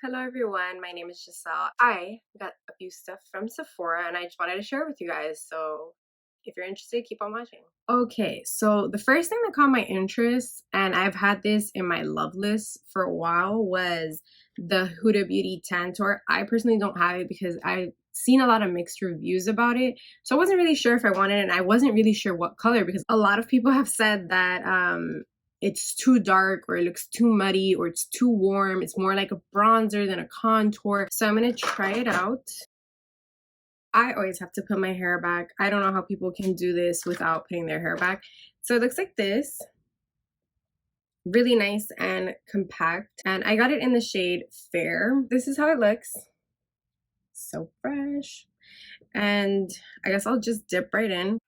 Hello everyone, my name is Gissel. I got a few stuff from Sephora and I just wanted to share it with you guys. So if you're interested, keep on watching. Okay, so the first thing that caught my interest, and I've had this in my love list for a while, was the Huda Beauty Tantour. I personally don't have it because I've seen a lot of mixed reviews about it. So I wasn't really sure if I wanted it, and I wasn't really sure what color because a lot of people have said that it's too dark or it looks too muddy or it's too warm. It's more like a bronzer than a contour. So I'm gonna try it out. I always have to put my hair back. I don't know how people can do this without putting their hair back. So it looks like this. Really nice and compact. And I got it in the shade Fair. This is how it looks. So fresh. And I guess I'll just dip right in.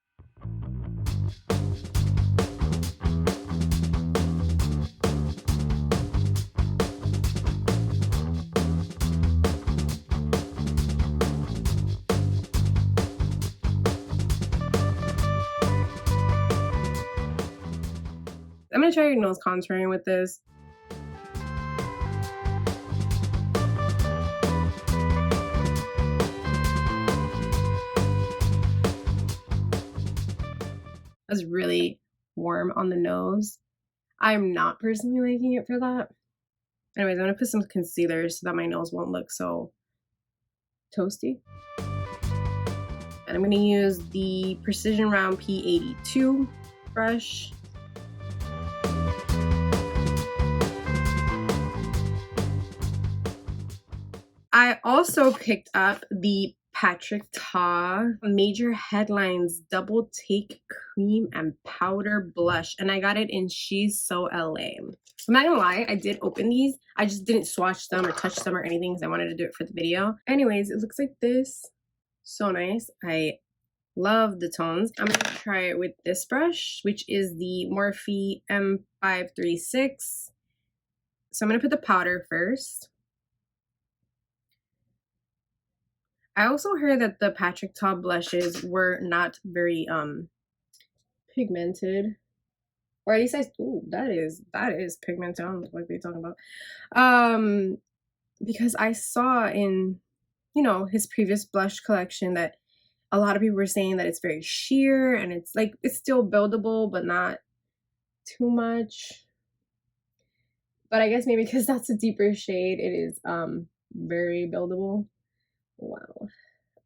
I'm gonna try nose contouring with this. That's really warm on the nose. I'm not personally liking it for that. Anyways, I'm gonna put some concealer so that my nose won't look so toasty. And I'm gonna use the Precision Round P82 brush. I also picked up the Patrick Ta Major Headlines Double Take Cream and Powder Blush, and I got it in She's So LA. I'm not gonna lie, I did open these. I just didn't swatch them or touch them or anything because I wanted to do it for the video. Anyways, it looks like this. So nice. I love the tones. I'm gonna try it with this brush, which is the Morphe M536. So I'm gonna put the powder first. I also heard that the Patrick Ta blushes were not very pigmented, or at least that is pigmented. I don't know what they're talking about. Because I saw in his previous blush collection that a lot of people were saying that it's very sheer and it's still buildable but not too much. But I guess maybe because that's a deeper shade, it is very buildable. Wow,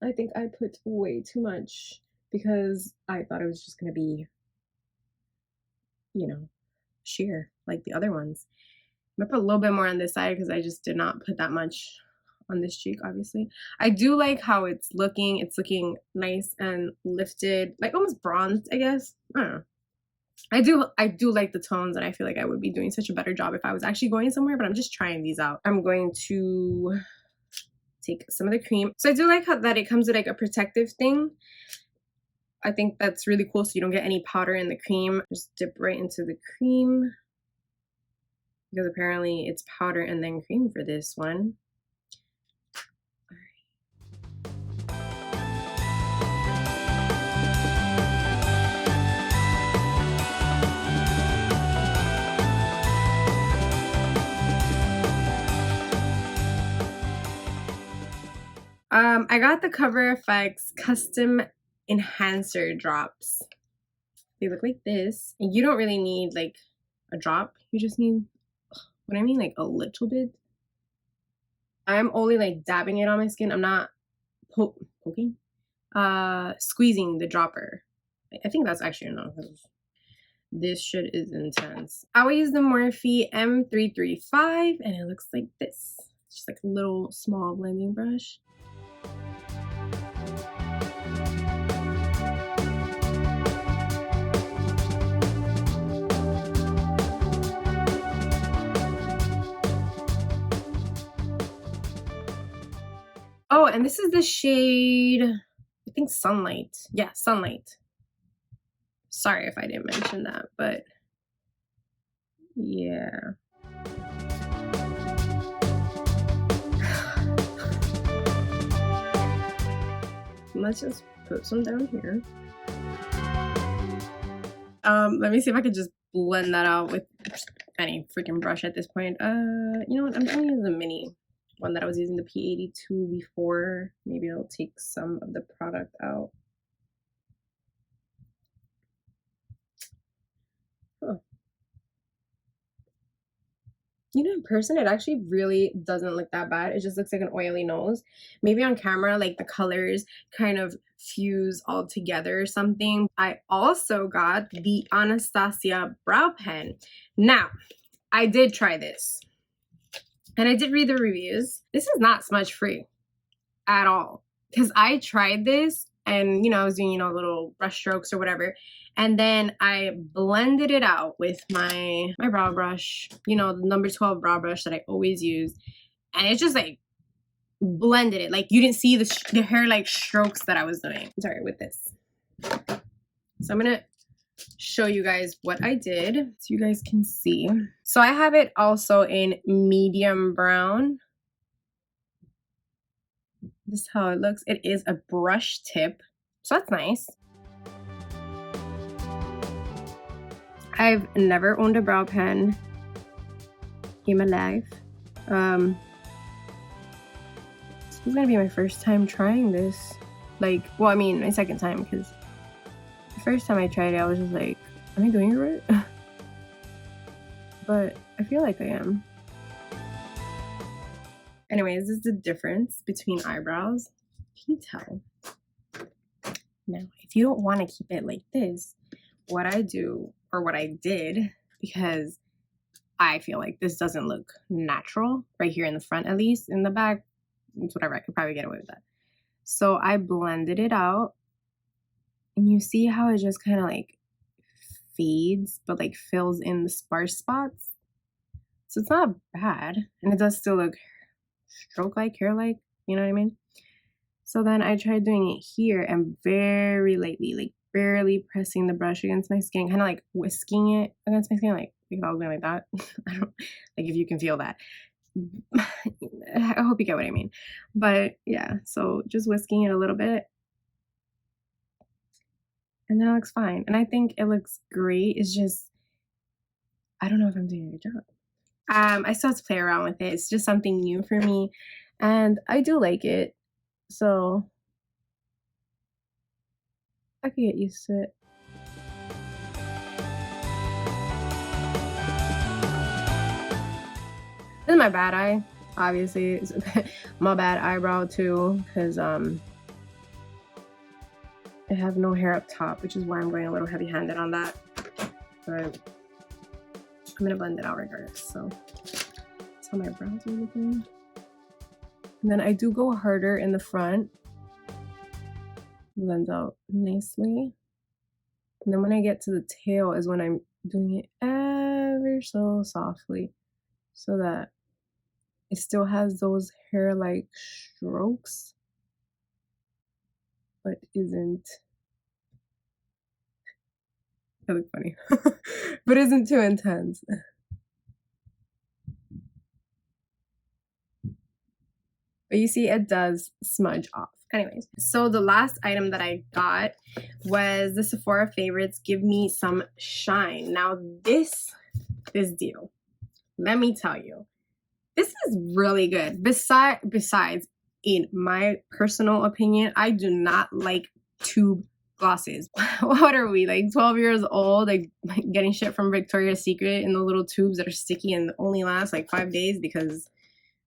I think I put way too much because I thought it was just gonna be, sheer like the other ones. I'm gonna put a little bit more on this side because I just did not put that much on this cheek, obviously. I do like how it's looking. It's looking nice and lifted, like almost bronzed, I guess. I don't know. I do like the tones, and I feel like I would be doing such a better job if I was actually going somewhere, but I'm just trying these out. I'm going to take some of the cream. So I do like that it comes with like a protective thing. I think that's really cool, so you don't get any powder in the cream. Just dip right into the cream because apparently it's powder and then cream for this one. I got the Cover FX Custom Enhancer drops. They look like this. And you don't really need like a drop. You just need, what I mean, like a little bit. I'm only like dabbing it on my skin. I'm not poking, squeezing the dropper. I think that's actually enough because this shit is intense. I will use the Morphe M335 and it looks like this. It's just like a little small blending brush. Oh, and this is the shade, I think Sunlight. Yeah, Sunlight. Sorry if I didn't mention that, but yeah. Let's just put some down here. Let me see if I could just blend that out with any freaking brush at this point. You know what? I'm gonna use a mini one that I was using the P82 before. Maybe I'll take some of the product out. Huh. You know, in person, it actually really doesn't look that bad. It just looks like an oily nose. Maybe on camera, like the colors kind of fuse all together or something. I also got the Anastasia brow pen. Now, I did try this. And I did read the reviews. This is not smudge free at all. Because I tried this and, you know, I was doing, you know, little brush strokes or whatever. And then I blended it out with my brow brush, you know, the number 12 brow brush that I always use. And it just like blended it. Like you didn't see the hair like strokes that I was doing. Sorry, with this. So I'm going to show you guys what I did so you guys can see. So I have it also in medium brown. This is how it looks. It is a brush tip, so that's nice. I've never owned a brow pen in my life. This is gonna be my first time trying this. Like, well, I mean, my second time, because the first time I tried it, I was just like, am I doing it right? But I feel like I am. Anyways, this is the difference between eyebrows. Can you tell? Now, if you don't want to keep it like this, what I do, or what I did, because I feel like this doesn't look natural, right here in the front at least, in the back, it's whatever, I could probably get away with that. So I blended it out, and you see how it just kind of like fades, but like fills in the sparse spots. So it's not bad, and it does still look stroke-like, hair-like, you know what I mean? So then I tried doing it here and very lightly, like barely pressing the brush against my skin, kind of like whisking it against my skin, like if I was going like that. I don't, like if you can feel that. I hope you get what I mean. But yeah, so just whisking it a little bit. And then it looks fine. And I think it looks great. It's just, I don't know if I'm doing a good job. I still have to play around with it. It's just something new for me. And I do like it. So I could get used to it. This is my bad eye. Obviously, it's my bad eyebrow too, because I have no hair up top, which is why I'm going a little heavy-handed on that. But I'm gonna blend it out regardless. So that's how my brows are looking. And then I do go harder in the front. Blends out nicely. And then when I get to the tail is when I'm doing it ever so softly, so that it still has those hair-like strokes, but isn't, that look funny, but isn't too intense. But you see, it does smudge off. Anyways, so the last item that I got was the Sephora Favorites Give Me Some Shine. Now this deal, let me tell you, this is really good. Besides, in my personal opinion, I do not like tube glosses. What are we, like 12 years old, like getting shit from Victoria's Secret in the little tubes that are sticky and only last like 5 days because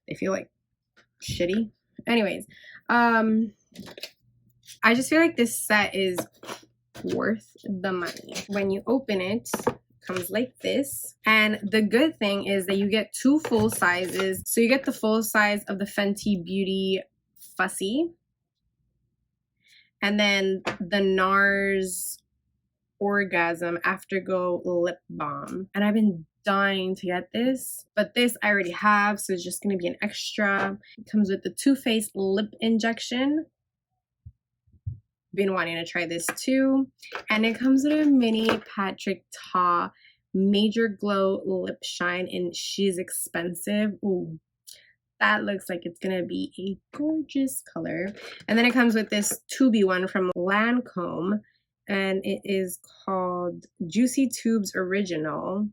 they feel like shitty. Anyways, I just feel like this set is worth the money. When you open it, comes like this, and the good thing is that you get 2 full sizes. So you get the full size of the Fenty Beauty Fussy, and then the NARS Orgasm Afterglow Lip Balm. And I've been dying to get this, but this I already have, so it's just gonna be an extra. It comes with the Too Faced lip injection. Been wanting to try this too, and it comes with a mini Patrick Ta Major Glow Lip Shine in She's Expensive. Ooh, that looks like it's gonna be a gorgeous color. And then it comes with this tubey one from Lancome, and it is called Juicy Tubes Original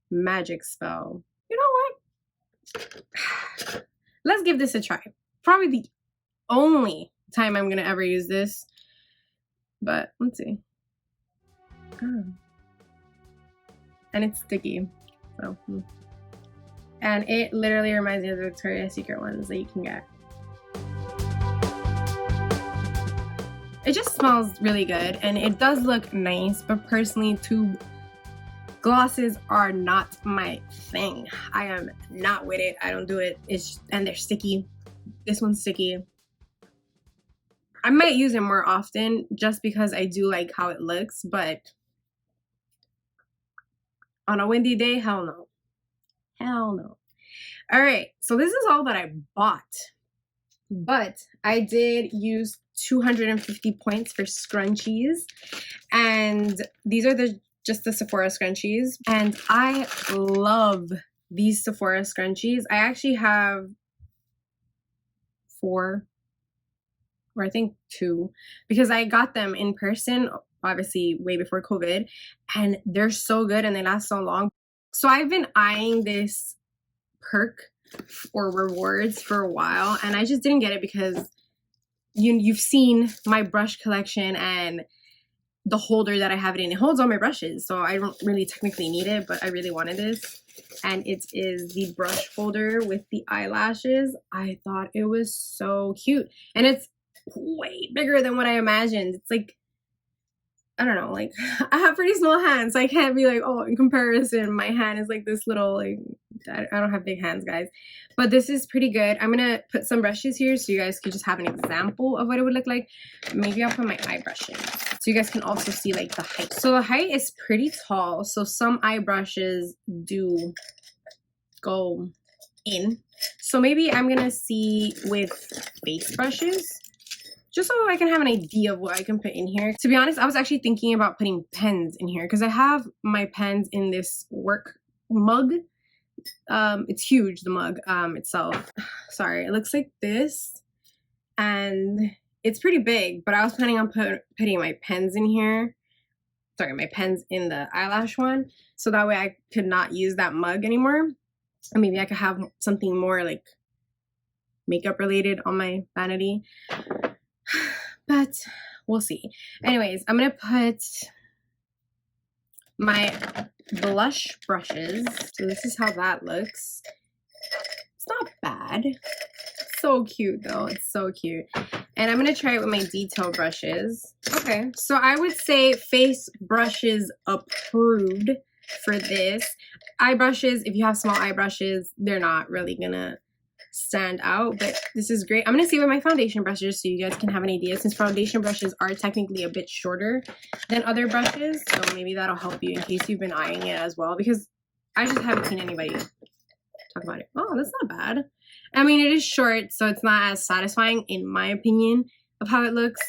Magic Spell. You know what? let's give this a try. Probably the only time I'm gonna ever use this, but let's see. Oh. And it's sticky, so. And it literally reminds me of the Victoria's Secret ones that you can get. It just smells really good, and it does look nice, but personally, tube glosses are not my thing. I am not with it. I don't do it. And they're sticky. This one's sticky. I might use it more often just because I do like how it looks, but on a windy day, hell no. Hell no. All right, so this is all that I bought, but I did use 250 points for scrunchies, and these are just the Sephora scrunchies, and I love these Sephora scrunchies. I actually have 4, or I think 2, because I got them in person, obviously way before COVID, and they're so good and they last so long. So I've been eyeing this perk or rewards for a while, and I just didn't get it because you've seen my brush collection and the holder that I have it in. It holds all my brushes, so I don't really technically need it, but I really wanted this. And it is the brush holder with the eyelashes. I thought it was so cute, and it's way bigger than what I imagined. It's like, I don't know, like, I have pretty small hands, so I can't be like, oh, in comparison, my hand is like this little, like, I don't have big hands, guys. But this is pretty good. I'm gonna put some brushes here so you guys could just have an example of what it would look like. Maybe I'll put my eye brush in so you guys can also see like the height. So the height is pretty tall, so some eye brushes do go in. So maybe I'm gonna see with face brushes, just so I can have an idea of what I can put in here. To be honest, I was actually thinking about putting pens in here because I have my pens in this work mug. It's huge, the mug itself. Sorry, it looks like this, and it's pretty big, but I was planning on putting my pens in here. Sorry, my pens in the eyelash one, so that way I could not use that mug anymore. And maybe I could have something more like makeup related on my vanity. But we'll see. Anyways, I'm gonna put my blush brushes. So this is how that looks. It's not bad. It's so cute though. It's so cute. And I'm gonna try it with my detail brushes. Okay, so I would say face brushes approved for this. Eye brushes, if you have small eye brushes, they're not really gonna stand out, but this is great. I'm gonna see with my foundation brushes so you guys can have an idea, since foundation brushes are technically a bit shorter than other brushes, so maybe that'll help you in case you've been eyeing it as well, because I just haven't seen anybody talk about it. Oh, that's not bad. I mean, it is short, so it's not as satisfying in my opinion of how it looks,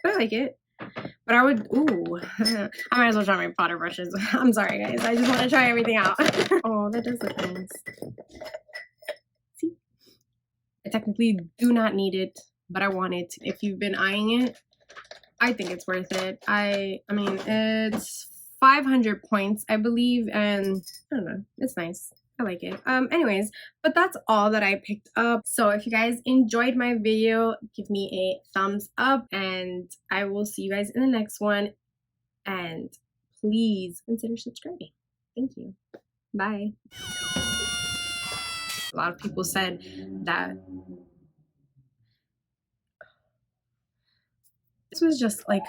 but I like it. But I would, ooh, I might as well try my powder brushes. I'm sorry guys, I just want to try everything out. Oh, that does look nice. I technically do not need it, but I want it. If you've been eyeing it, I think it's worth it. I mean, it's 500 points, I believe, and I don't know, it's nice. I like it. Anyways, but that's all that I picked up. So if you guys enjoyed my video, give me a thumbs up, and I will see you guys in the next one. And please consider subscribing. Thank you. Bye. A lot of people said that this was just like